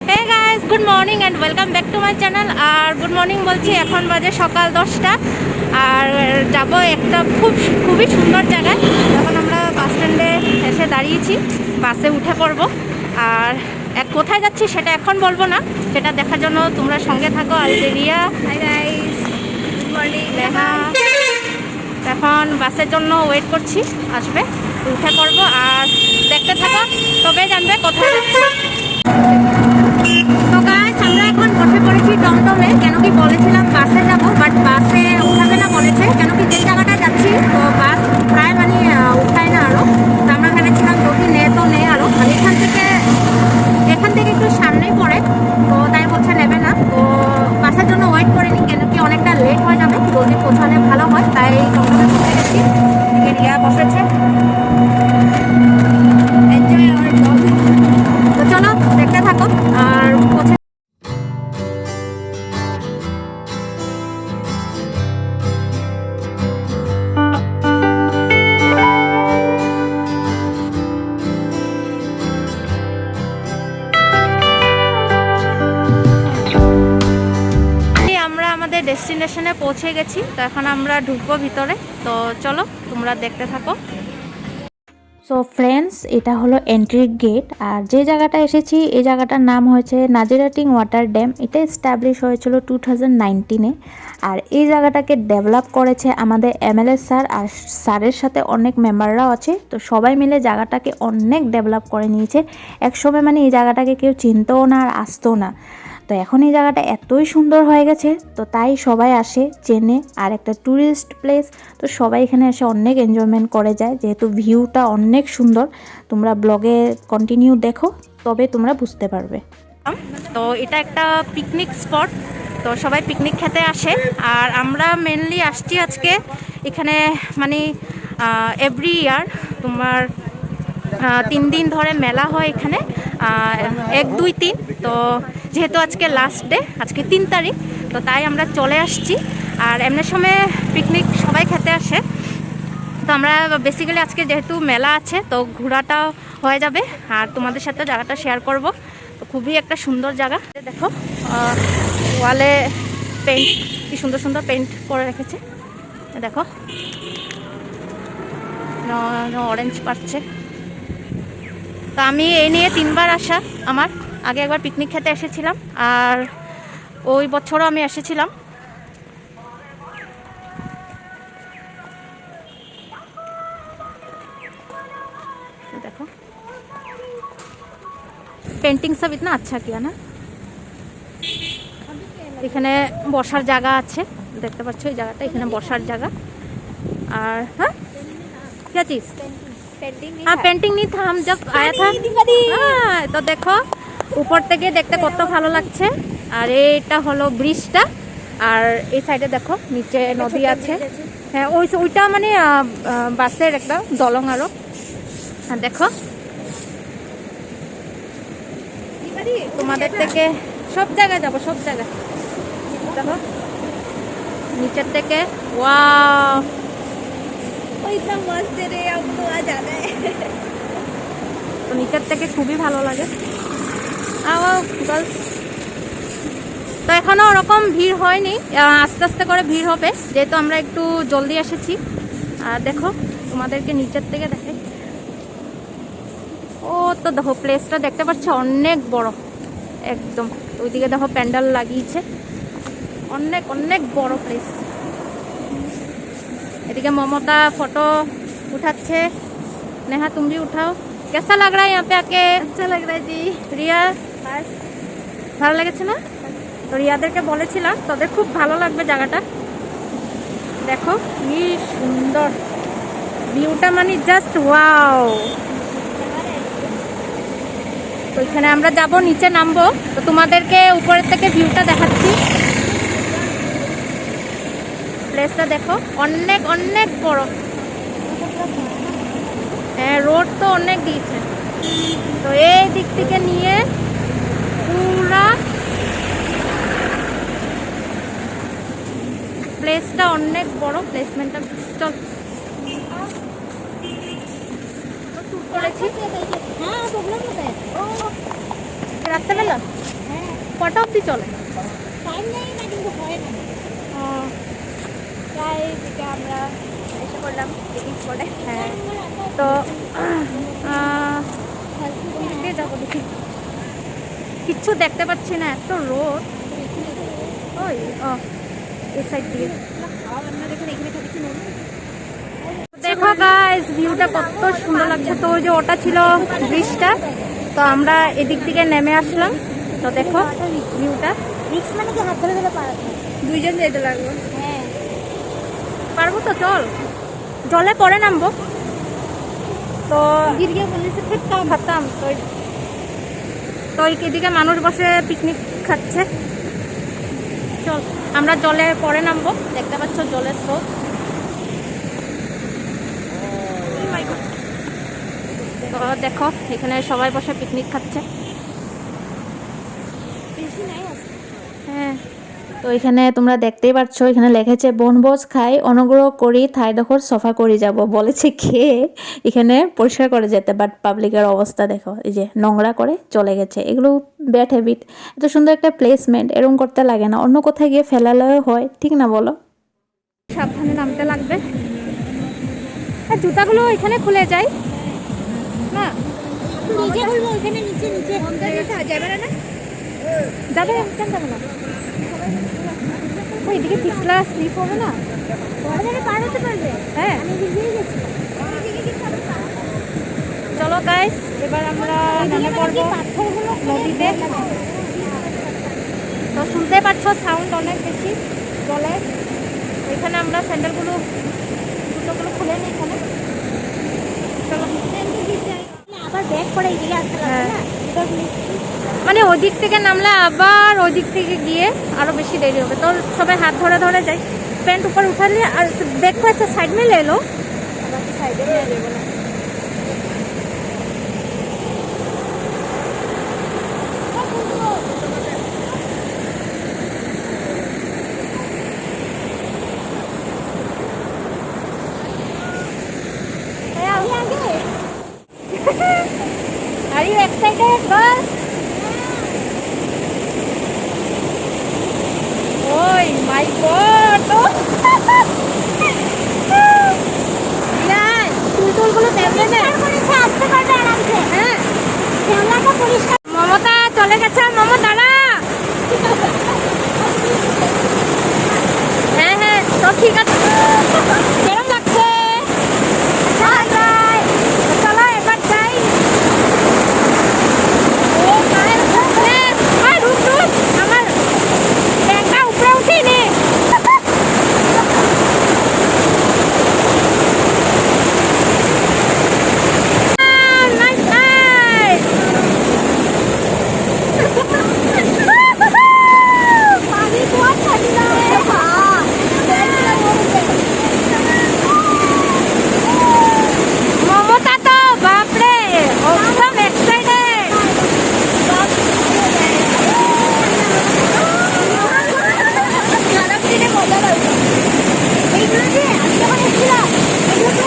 Hey guys, good morning and welcome back to my channel. আর good morning বলছি, এখন বাজে সকাল 10টা। আর যাব একটা খুবই সুন্দর জায়গায়। এখন আমরা বাস স্ট্যান্ডে এসে দাঁড়িয়েছি, বাসে উঠে পড়বো। আর কোথায় যাচ্ছি সেটা এখন বলবো না, সেটা দেখার জন্য তোমরা সঙ্গে থাকো। Algeria, hi guys, good morning. Neha এখন বাসের জন্য ওয়েট করছি, আসবে, উঠে পড়বো। আর দেখতে থাকো, তবে জানবে কোথায় যাচ্ছি। তো গাইস, আমরা এখন বসে পড়েছি টমটমে। কেন কি বলেছিলাম বাসে যাব, বাট বাসে উঠাবে না বলেছে। কেন কি যে জায়গাটা যাচ্ছি তো বাস প্রায় উঠায় না আরও। তো আমরা ভেবেছিলাম যদি নেই আরও, মানে এখান থেকে একটু সামনেই পড়ে, তো তাই বলছে নেবে না। তো বাসের জন্য ওয়েট করিনি, কেন কি অনেকটা লেট হয়ে যাবে, জলদি পৌঁছালে ভালো হয়। তাই টমটমে বসে গেছি, রিয়া বসেছে। Enjoy our blog. তো চলো দেখতে থাকো। আর আমরা আমাদের ডেস্টিনেশনে পৌঁছে গেছি। তো এখন আমরা ঢুকবো ভিতরে। তো চলো তোমরা দেখতে থাকো। সো ফ্রেন্ডস, এটা হলো এন্ট্রি গেট। আর যে জায়গাটা এসেছি এই জায়গাটার নাম হয়েছে নাজিরাটিং ওয়াটার ড্যাম। এটা এস্টাবলিশ হয়েছিল 2019-এ। আর এই জায়গাটাকে ডেভেলপ করেছে আমাদের এমএলএ স্যার, আর স্যারের সাথে অনেক মেম্বাররাও আছে। তো সবাই মিলে জায়গাটাকে অনেক ডেভেলপ করে নিয়েছে। একসময় এই জায়গাটাকে কেউ চিনতও না আর আসতো না। তো এখন এই জায়গাটা এতই সুন্দর হয়ে গেছে, তো তাই সবাই আসে, চেনে। আর একটা ট্যুরিস্ট প্লেস, তো সবাই এখানে এসে অনেক এনজয়মেন্ট করে যায়, যেহেতু ভিউটা অনেক সুন্দর। তোমরা ব্লগে কন্টিনিউ দেখো, তবে তোমরা বুঝতে পারবে। তো এটা একটা পিকনিক স্পট, তো সবাই পিকনিক খেতে আসে। আর আমরা মেনলি আসছি আজকে এখানে, এভরি ইয়ার তোমার 3 দিন ধরে মেলা হয় এখানে, 1, 2, 3। তো যেহেতু আজকে লাস্ট ডে, আজকে 3 তারিখ, তো তাই আমরা চলে আসছি। আর এমনি সময় পিকনিক সবাই খেতে আসে। তো আমরা বেসিক্যালি আজকে যেহেতু মেলা আছে, তো ঘোরাটাও হয়ে যাবে আর তোমাদের সাথে জায়গাটা শেয়ার করব। তো খুবই একটা সুন্দর জায়গা। দেখো ওয়ালে পেন্ট, কি সুন্দর সুন্দর পেন্ট করে রেখেছে। দেখো অরেঞ্জ পাচ্ছে। তো আমি এই নিয়ে 3বার আসা আমার। আগে একবার পিকনিক খেতে এসেছিলাম, আর ওই বছরও আমি এসেছিলাম। দেখো পেন্টিং সব ইতনা আচ্ছা কিয়া না। এখানে বসার জায়গা আছে, দেখতে পাচ্ছ এই জায়গাটা, এখানে বসার জায়গা। আর হ্যাঁ क्या चीज? हाँ पेंटिंग नहीं था, हम जब आया था। हाँ, তো দেখো উপর থেকে দেখতে কত ভালো লাগছে। আর এটা হলো ব্রিজটা, আর এই সাইডে দেখো নিচে নদী আছে। হ্যাঁ ওইটা বাসের একটা দলং আরো। হ্যাঁ দেখো, তোমাদের থেকে সব জায়গায় যাবো, সব জায়গায় দেখো নিচের থেকে। ওয়াও, इतना मस्त है रे, अब तो आ जाना है। তো নিচের থেকে খুবই ভালো লাগে। তো এখনো ওরকম ভিড় হয়নি, আস্তে আস্তে করে ভিড় হবে, যেহেতু আমরা একটু জলদি এসেছি। আর দেখো তোমাদেরকে নিচের থেকে দেখে। ও তো দেখো প্লেসটা দেখতে পাচ্ছ, অনেক বড় একদম। ওইদিকে দেখো প্যান্ডেল লাগিয়েছে, অনেক অনেক বড় প্লেস। এদিকে মমতা ফটো উঠাচ্ছে। नेहा तुम भी उठाओ। कैसा लग रहा है यहाँ पे आके? अच्छा लग रहा है जी। রিয়া ভালো লেগেছে না? তো রিয়াদেরকে বলেছিলাম তাদের খুব ভালো লাগবে জায়গাটা। দেখো কি সুন্দর ভিউটা, জাস্ট ওয়াও। তো এখানে আমরা যাব, নিচে নামবো, তো তোমাদেরকে উপরের থেকে ভিউটা দেখাচ্ছি। প্লেসটা দেখো অনেক অনেক বড়। হ্যাঁ রোড তো অনেক দিয়েছে। তো এই দিক থেকে নিয়ে পুরা প্লেসটা অনেক বড়। প্লেসমেন্টটা চল করেছি। हाँ प्रॉब्लम होता है। রাত্রেবেলা হ্যাঁ, কটা অবধি চলে? টাইম নেই না কিন্তু হয় না। প্রায় থেকে আমরা এসে করলাম পিকনিক স্পটে। হ্যাঁ, তো কোন দিকে যাবো দেখি, কিচ্ছু দেখতে পাচ্ছি না, এত রোদ। ওই এই সাইড দিয়ে দেখো গাইস, ভিউটা কত সুন্দর লাগছে। তো ওই যে ওটা ছিল ব্রিজটা, তো আমরা এদিক থেকে নেমে আসলাম। তো দেখো ভিউটা। রিক্স মানে কি হাত ধরে ধরে পারবে? দুইজন যেতে লাগবে। হ্যাঁ, পারবো তো, চল জলে পরে নামবো। তো गिर गया बोलने से फिर काम খাতাম তো এদিকে মানুষ বসে পিকনিক খাচ্ছে। চল আমরা জলে পরে নামবো। দেখতে পাচ্ছ জলের স্রোত। তো দেখো এখানে সবাই বসে পিকনিক খাচ্ছে। বেশি নাই আছে। হ্যাঁ, তো এখানে তোমরা দেখতেই পাচ্ছ, এখানে লিখেছে বনভোজ খাই, অনুগ্রহ করি ঠাইডোখর সফা করে যাব। বলেছে খেয়ে এখানে পরিষ্কার করে যেতে, বাট পাবলিকের অবস্থা দেখো, এই যে নোংরা করে চলে গেছে। এগুলো ব্যাড হ্যাবিট। এত সুন্দর একটা প্লেসমেন্ট এরকম করতে লাগে না, অন্য কোথায় গিয়ে ফেলালেও হয়, ঠিক না বলো? সাবধানে নামতে লাগবে। আর জুতাগুলো এখানে খুলে যায় না? নিচে খুলবো, ওখানে নিচে নিচে যাবে না? যাবে কেন যাবে না? ওইদিকে পিছলা স্লিপ হবে না? ওখানে পার হতে পারবে? হ্যাঁ, আমি ভিজে গেছি। চলো গাইস, এবার আমরা নেমে পড়বো পাথরগুলো নদীতে। তো শুনতে পাচ্ছ সাউন্ড অনেক বেশি জলে। এখানে আমরা স্যান্ডেলগুলো জুতোগুলো খুলে নিই এখানে। চলো, আবার ব্যাক করে এদিকে আসতে লাগবে না? মানে ওই দিক থেকে নামলে আবার ওই দিক থেকে গিয়ে আরো বেশি দেরি হবে। তো সবাই হাত ধরে ধরে যাই, প্যান্ট উপর উঠালে। আর দেখো একটা সাইড में ले लो, সাইডে নিয়ে যাবো না। Are you excited, girls? Oh my God! চুলগুলো দেখবে না? আসতে পারবে আরামসে। হ্যাঁ, শ্যাওলাটা পরিষ্কার। মমতা চলে গেছে। মমতা দাঁড়া। হ্যাঁ হ্যাঁ, তো ঠিক আছে। কেমন লাগছে? চলো এবার যাই। ও মায়ের সামনে। আয় রুক রুক, আমার ব্যাগটা উপরে উঠিয়ে নে। Nice nice. पानी बहुत ठंडा है। हाँ, মমতা তো বাপরে একদম এক্সাইটেড। খারাপ দিনে মজা লাগবে। এইগুলো যে আমি যখন এসেছিলাম, এগুলো তো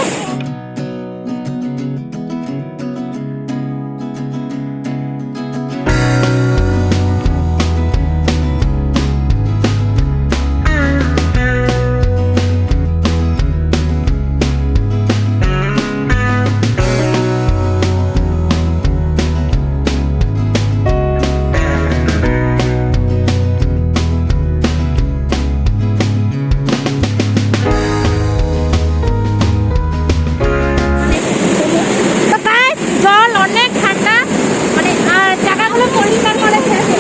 তো গাইস, জল অনেক ঠান্ডা, মানে আর জায়গাগুলো পরিষ্কার করে ফেলছে।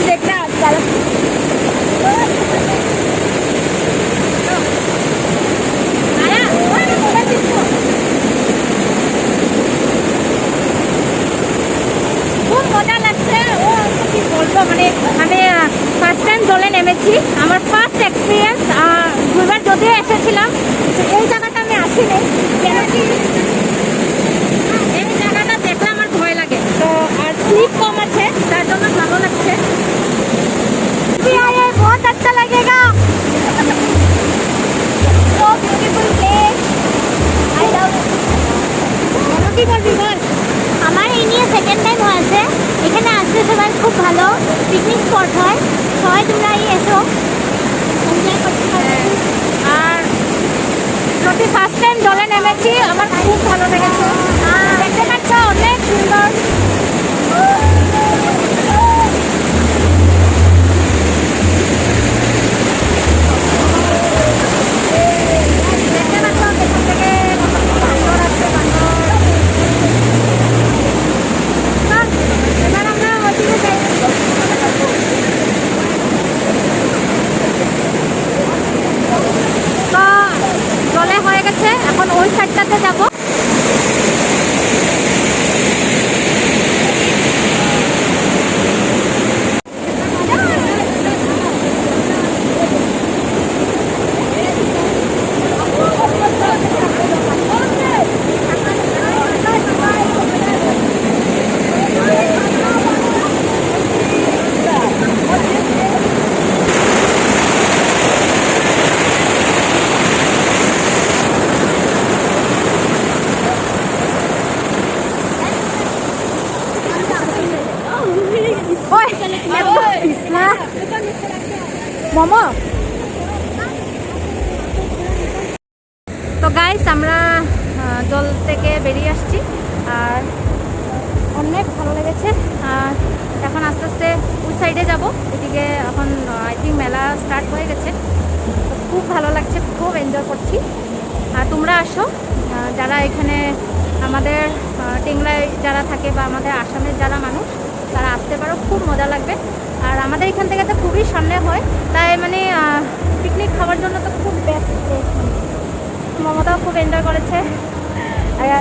देखना খুব মজা লাগছে। ও কি বলবো, মানে আমি ফার্স্ট টাইম জলে নেমেছি, আমার ফার্স্ট এক্সপিরিয়েন্স। দুবার যদিও এসেছিলাম, এই জায়গাটা আমি আসিনি, কেন কি এই জায়গাটা দেখলে আমার ভয় লাগে, তো আর স্লিপ কম আছে তার জন্য ভালো লাগছে। बहुत अच्छा लगेगा। So beautiful place. I love it. কি বলবি বল? আমার এই নিয়ে সেকেন্ড টাইম হয়েছে, এখানে আসলে সবাই খুব ভালো পিকনিক স্পট হয়, সবাই তোমরা এসো এনজয় করতে পারবে। আর যদি ফার্স্ট টাইম জলে নেমেছি আমার খুব ভালো লেগেছে, দেখতে পাচ্ছ অনেক সুন্দর। দেখতে পাচ্ছ এখান থেকে কত সুন্দর আছে বান্দর। চল, এবার আমরা ওদিকে যাই। তো জলে হয়ে গেছে, এখন ওই সাইডটাতে যাব। মোমো। তো গাইস আমরা জল থেকে বেরিয়ে আসছি আর অনেক ভালো লেগেছে। আর এখন আস্তে আস্তে ওই সাইডে যাব, এদিকে এখন আই থিঙ্ক মেলা স্টার্ট হয়ে গেছে। তো খুব ভালো লাগছে, খুব এনজয় করছি। আর তোমরা আসো, যারা এখানে আমাদের টেংরায় যারা থাকে বা আমাদের আসামের যারা মানুষ তারা আসতে পারো, খুব মজা লাগবে। আর আমাদের এখান থেকে তো খুবই সামনে হয়, তাই মানে পিকনিক খাওয়ার জন্য তো খুব বেস্ট প্লেস। মমতাও খুব এনজয় করেছে।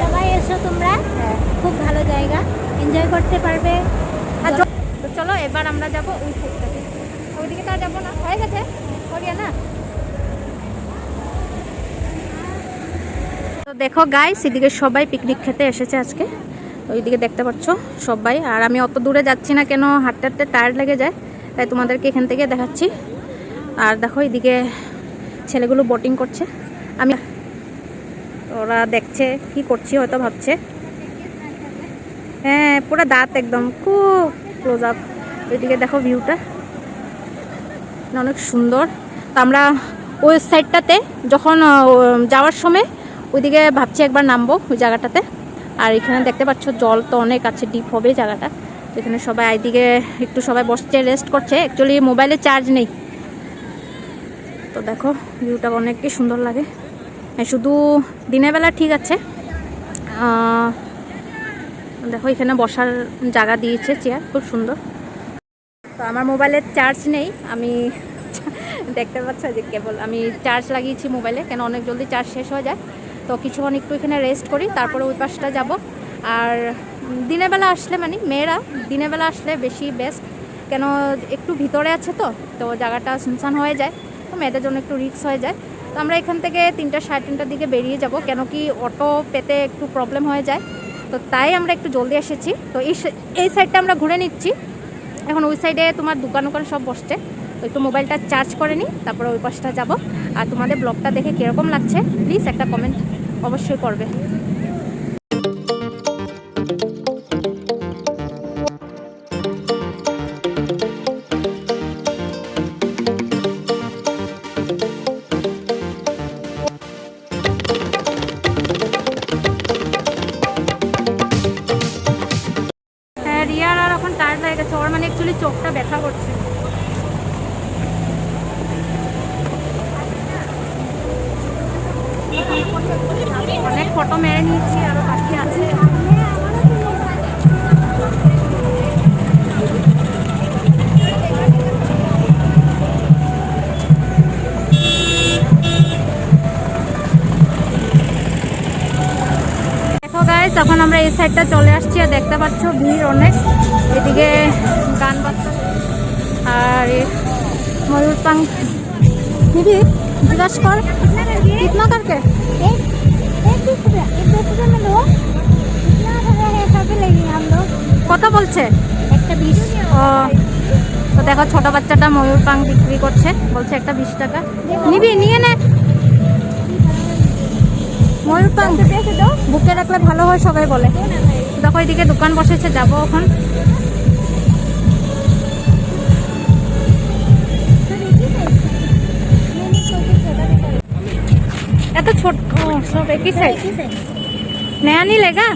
সবাই এসো তোমরা, খুব ভালো জায়গা, এনজয় করতে পারবে। আর তো চলো এবার আমরা যাব ওই সাইডটাতে, ওইদিকে তো আর যাবো না, হয়ে গেছে করিয়া না। তো দেখো গাইস, এদিকে সবাই পিকনিক খেতে এসেছে আজকে, ওইদিকে দেখতে পাচ্ছ সবাই। আর আমি অত দূরে যাচ্ছি না, কেন হাঁটতে হাঁটতে টায়ার্ড লেগে যায়, তাই তোমাদেরকে এখান থেকে দেখাচ্ছি। আর দেখো এদিকে ছেলেগুলো বোটিং করছে, আমি ওরা দেখছে কি করছি, হয়তো ভাবছে। হ্যাঁ পুরো দাঁত একদম খুব ক্লোজ আপ। ওইদিকে দেখো ভিউটা অনেক সুন্দর। তো আমরা ওই সাইডটাতে যখন যাওয়ার সময় ওইদিকে ভাবছি একবার নামবো ওই জায়গাটাতে। আর এখানে দেখতে পাচ্ছ জল তো অনেক আছে, ডিপ হবে জায়গাটা। এখানে সবাই এইদিকে একটু সবাই বসছে, রেস্ট করছে। অ্যাকচুয়ালি মোবাইলে চার্জ নেই, তো দেখো ভিউটা অনেকই সুন্দর লাগে। শুধু দিনের বেলা ঠিক আছে। দেখো এখানে বসার জায়গা দিয়েছে, চেয়ার খুব সুন্দর। তো আমার মোবাইলের চার্জ নেই, আমি দেখতে পাচ্ছ যে কেবল আমি চার্জ লাগিয়েছি মোবাইলে, কেন অনেক জলদি চার্জ শেষ হয়ে যায়। তো কিছুক্ষণ একটু এখানে রেস্ট করি, তারপরে ওই পাশটা যাব। আর দিনের বেলা আসলে মানে মেয়েরা দিনের বেলা আসলে বেশি বেস্ট, কেন একটু ভিতরে আছে তো তো জায়গাটা শুনশান হয়ে যায়, তো মেয়েদের জন্য একটু রিস্ক হয়ে যায়। তো আমরা এখান থেকে 3টা সাড়ে 3টার দিকে বেরিয়ে যাব, কেন কি অটো পেতে একটু প্রবলেম হয়ে যায়। তো তাই আমরা একটু জলদি এসেছি। তো এই সাইডটা আমরা ঘুরে নিচ্ছি। এখন ওই সাইডে তোমার দোকান সব বসছে, তো একটু মোবাইলটা চার্জ করে নিই, তারপরে ওই পাশটা যাব। আর তোমাদের ব্লগটা দেখে কীরকম লাগছে প্লিজ একটা কমেন্ট অবশ্যই করবে। রিয়ার আর এখন টায়ার্ড হয়ে গেছে, ওর মানে অ্যাকচুয়ালি চোখটা ব্যথা করছে। অনেক ফটো মেরে নিয়েছি, আরো বাকি আছে। দেখো গাইস, এখন আমরা এই সাইডটা চলে আসছি আর দেখতে পাচ্ছ ভিড় অনেক। এদিকে গান বাজছে আর ময়ূর পাঙ্খ দিদি জিজ্ঞাসা কর कितना करके एक 20 रुपया, एक 10 रुपया में लो। कितना है ऐसा भी लेंगे हम लोग। কত বলছে একটা 20। ও তো দেখো ছোট বাচ্চাটা ময়ূর পাং বিক্রি করছে, বলছে একটা 20 টাকা। নিবি নিয়ে নে ময়ূর পাং বুকে রাখলে ভালো হয় সবাই বলে। দেখো এদিকে দোকান বসেছে, যাবো এখন। এত ছোট ও, সব একই সাইজ। নয়া नहीं लेगा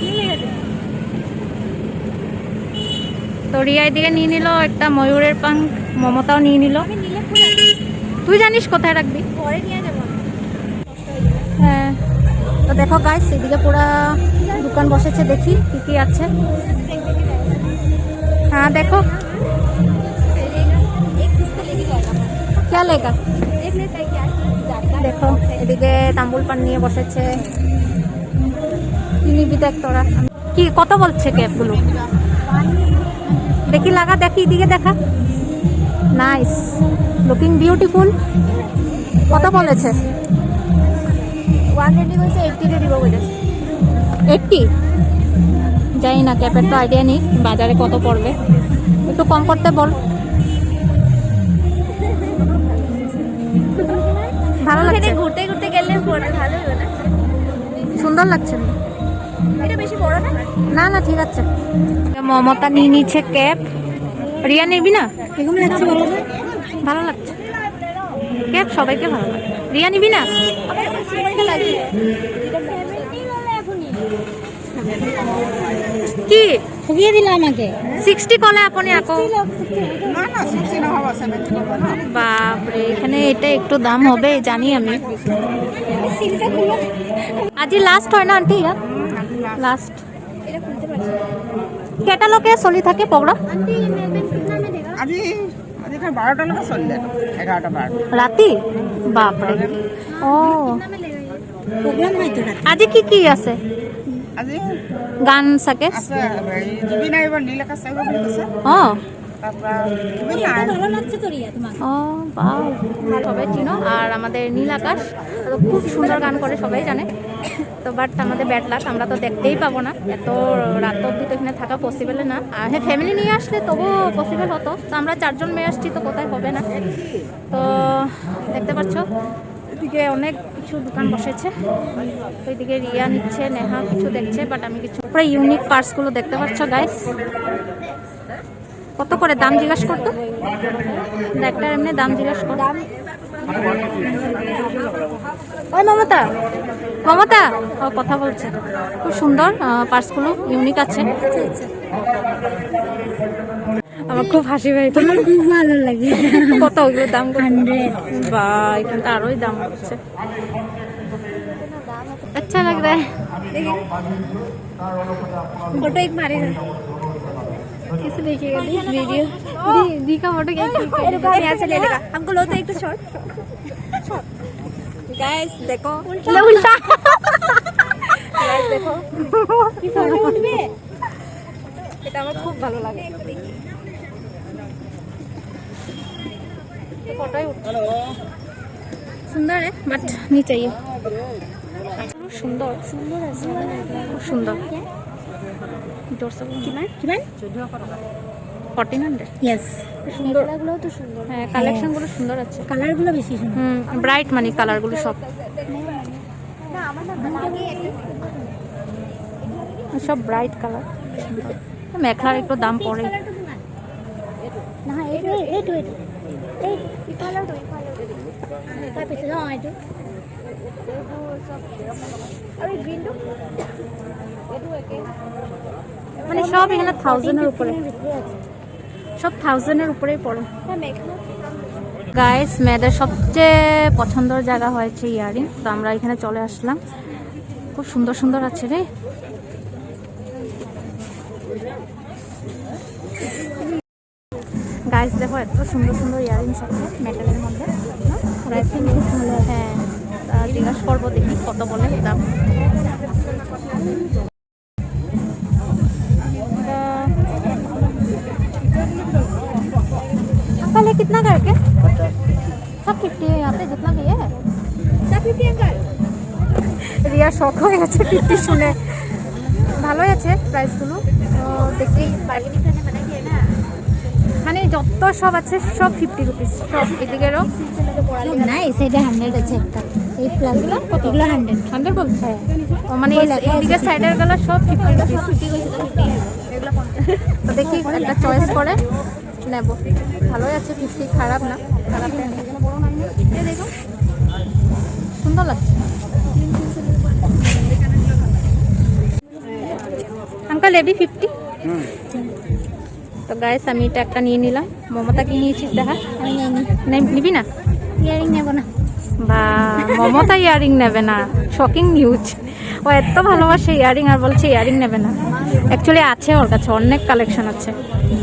তো রিয়া এদিকে নিয়ে নিল একটা ময়ূরের পাং, মমতাও নিয়ে নিল। তুই জানিস কোথায় রাখবি? পরে নিয়ে যাবো। হ্যাঁ তো দেখো গাইস এদিকে পুরা দোকান বসেছে, দেখি কি কি আছে। হ্যাঁ দেখো एक पीस तो लेके जाएगा। क्या लेगा देख लेते हैं क्या जाता है। দেখো এদিকে তাম্বুল পান নিয়ে বসেছে। কি নিবি দেখ তোরা, কি কত বলছে ক্যাপগুলো? দেখি লাগা, দেখি এদিকে দেখা। Nice looking beautiful. কত বলেছে? 120 বলছে 80 তে দিব বলেছে। 80 যাই না, ক্যাপের তো আইডিয়া নেই বাজারে কত পড়বে, একটু কম করতে বল। ভালো লাগছে, ঘুরতে ঘুরতে গেলে পরে ভালো হবে না। সুন্দর লাগছে। এটা বেশি বড় না। না না ঠিক আছে। মমতা নিয়ে নিচ্ছে ক্যাপ। রিয়া নিবি না? এরকম লাগছে বলো না। ভালো লাগছে ক্যাপ, সবাইকে ভালো লাগে। রিয়া নিবি না? আবার সুন্দর লাগছে। এটা 70 বলে এখনি। কি ঠকিয়ে দিলা আমাকে। 60 কলে আপনি আকো। না না 60 না হবে 70 বাপরে, এখানে এটা একটু দাম হবে জানি আমি। সিলটা খুলো। আজি লাস্ট হয় না আন্টি? ইয়ার লাস্ট এটা খুলতে পারছি। ক্যাটালগে চলি থাকে প্রোগ্রাম आंटी ये मेलबेन कितना में देगा? আজি আজি এখানে 12টা লোক চললে 11টা 12 রাতি। বাপরে ও कितना में लेगा ये? प्रोग्राम है तो रात। আজি কি কি আছে? আজি গান সাকে আছে জুবিন আহিব, নীল আকাশ আহিব বুলি কৈছে। ও তাৰপৰা জুবিন নাই। ভালো লাগছে তো রিয়া তোমাকে। ও বাহ, সবাই চিনো। আর আমাদের নীল আকাশ তো খুব সুন্দর গান করে, সবাই জানে। তো বাট আমাদের ব্যাড লাক, আমরা তো দেখতেই পাবো না, এত রাত অবধি তো এখানে থাকা পসিবল না। আর হ্যাঁ ফ্যামিলি নিয়ে আসলে তবুও পসিবল হতো, তো আমরা 4 জন মেয়ে আসছি, তো কোথায় হবে না। তো দেখতে পাচ্ছ এদিকে অনেক কিছু দোকান বসেছে। তো এদিকে রিয়া নিচ্ছে, নেহা কিছু দেখছে, বাট আমি কিছু পুরো ইউনিক পার্টসগুলো দেখতে পাচ্ছ গাইস। কত করে দাম জিজ্ঞাসা করতো? একটার এমনি দাম জিজ্ঞাসা কর। ওই মমতা, মমতা ও কথা বলছে। খুব সুন্দর পার্সগুলো, ইউনিক আছে। আমার খুব হাসি পাই, আমার খুব ভালো লাগে। কত ওগুলো দাম? 100 বা এখানে তো আরোই দাম হচ্ছে। अच्छा लग रहा है। फोटो एक मारेगा। किसे देखिएगा वीडियो? दी का फोटो क्या? यहाँ से ले लेगा। हमको लो तो एक तो शॉर्ट। गाइस देखो उल्टा। गाइस देखो কি ফটো উঠবে? এটা আমার খুব ভালো লাগে। फोटो ही उठा। सुंदर है बट नहीं चाहिए। সুন্দর সুন্দর আছে। খুব সুন্দর। কিমান? 1400। यस সুন্দর। কালারগুলো তো সুন্দর। হ্যাঁ কালেকশনগুলো সুন্দর আছে। কালারগুলো বেশি সুন্দর। ব্রাইট মানে কালারগুলো সব না আমার না আগে সব ব্রাইট কালার। মেখলার একটু দাম পড়ে। না এইটো এইটো এইটো এই কালারটো তাৰপিছত এইটো আৰু গ্ৰীনটো মানে সব এখানে 1000 এর উপরে, সব 1000 এর উপরেই পড়ে। গাইস মেয়েদের সবচেয়ে পছন্দের জায়গা হয়েছে ইয়ারিং, তো আমরা এখানে চলে আসলাম। খুব সুন্দর সুন্দর আছে রে। গাইস দেখো এত সুন্দর সুন্দর ইয়ারিংস আছে মেটালের মধ্যে। হ্যাঁ জিজ্ঞাসা করবো দেখি কত বলে দাম। पहले कितना करके? सब 50 है यहाँ पे जितना भी है। রিয়া শখ হয়ে গেছে 50 শুনে। ভালোই আছে প্রাইসগুলো, তো দেখি মানে যত সব আছে সব 50 রুপিস সব। এদিকেরও না এই সাইডে 100 আছে একটা, এই প্লাসগুলো এগুলো 100 100 বলছে। ও মানে এদিকে সাইডের গুলো সব 50 রুপিস। তো দেখি একটা চয়েস করে নেব। ভালোই আছে 50, খারাপ না, খারাপ না। এই দেখো সুন্দর লাগছে। Uncle AB 50। তো গাইস আমি এটা একটা নিয়ে নিলাম। মমতা কি নিয়েছিস দেখা? আমি নেইনি, নিবি না? ইয়ারিং নেব না। বা মমতা ইয়ারিং নেবে না, শকিং নিউজ। ও এত ভালোবাসে ইয়ারিং আর বলছে ইয়ারিং নেবে না। অ্যাকচুয়ালি আছে ওর কাছে অনেক কালেকশন আছে।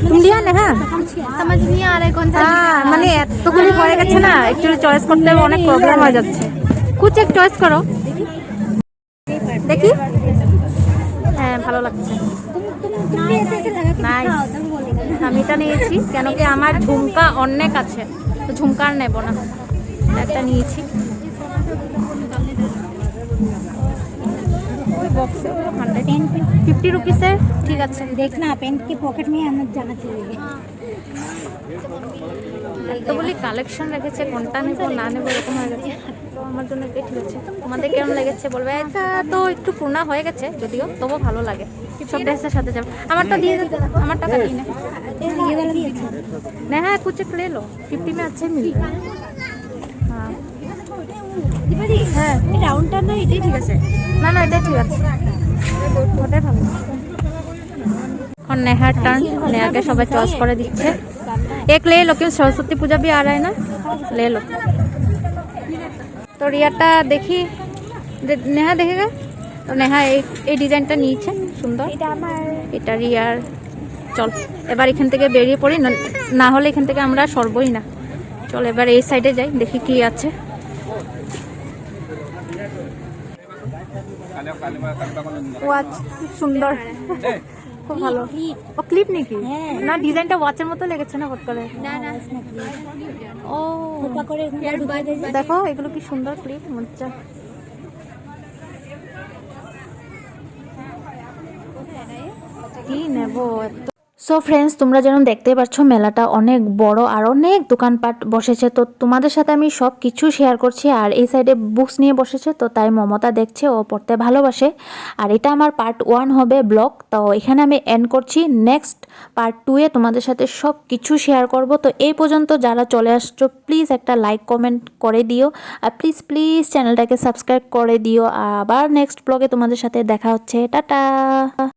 তুমি লিয়া নে। হ্যাঁ समझ नहीं आ रहा है कौन सा মানে এতগুলি হয়ে গেছে না, অ্যাকচুয়ালি চয়েস করতে অনেক প্রবলেম হয়ে যাচ্ছে। কুছ এক চয়েস করো দেখি। হ্যাঁ ভালো লাগছে, নাইস। আমি এটা নিয়েছি কেন কি আমার ঝুমকা অনেক আছে, তো ঝুমকা আর নেবো না, একটা নিয়েছি। বক্সে 150 রুপিসের, ঠিক আছে। देखना पेन की पॉकेट में आना जाना चाहिए। এতগুলি কালেকশন রেখেছে, কোনটা নেবো না নেবো এরকম হয়ে গেছে। তো আমার জন্য এটাই ঠিক আছে। তোমাদের কেমন লেগেছে বলবে। এটা তো একটু পুরোনো হয়ে গেছে যদিও, তবু ভালো লাগে, সব ড্রেসের সাথে যাবে। আমারটা দিয়ে দে, আমার টাকা দিই না। ये वाला भी अच्छा है। না হ্যাঁ कुछ एक ले लो, 50 में अच्छे मिल। হ্যাঁ দীপালি হ্যাঁ এই রাউন্ডটা না এটাই ঠিক আছে। না না এটাই ঠিক আছে, ওটাই ভালো। এখন नेहार टर्न, नेहा के সবাই চয়েস করে দিচ্ছে। एक ले लो, क्यों सरस्वती पूजा भी आ रहा है ना, ले लो। তো রিয়াটা দেখি, নেহা দেখেগা। তো নেহা এই ডিজাইনটা নিয়েছে, সুন্দর। এটা আমার এটা রিয়ার। চল এবার এখান থেকে বেরিয়ে পড়ি, না হলে এখান থেকে আমরা সরবই না। চল এবার এই সাইডে যাই, দেখি কি আছে। ওয়াচ সুন্দর, খুব ভালো। ও ক্লিপ নাকি? না ডিজাইনটা ওয়াচের মতো লেগেছে না, হট করে। না না ও খোপা করে ঢুকাই দিয়েছে। দেখো এগুলো কি সুন্দর ক্লিপ, মজা। কি নেব। সো ফ্রেন্ডস, তোমরা যেন দেখতেই পাচ্ছ মেলাটা অনেক বড় আর অনেক দোকানপাট বসেছে। তো তোমাদের সাথে আমি সব কিছু শেয়ার করছি। আর এই সাইডে বুকস নিয়ে বসেছে, তো তাই মমতা দেখছে, ও পড়তে ভালোবাসে। আর এটা আমার পার্ট 1 হবে ব্লগ, তো এখানে আমি এন্ড করছি। নেক্সট পার্ট 2-এ তোমাদের সাথে সব কিছু শেয়ার করব। তো এই পর্যন্ত যারা চলে আসছো প্লিজ একটা লাইক কমেন্ট করে দিও, আর প্লিজ প্লিজ চ্যানেলটাকে সাবস্ক্রাইব করে দিও। আবার নেক্সট ব্লগে তোমাদের সাথে দেখা হচ্ছে। টাটা।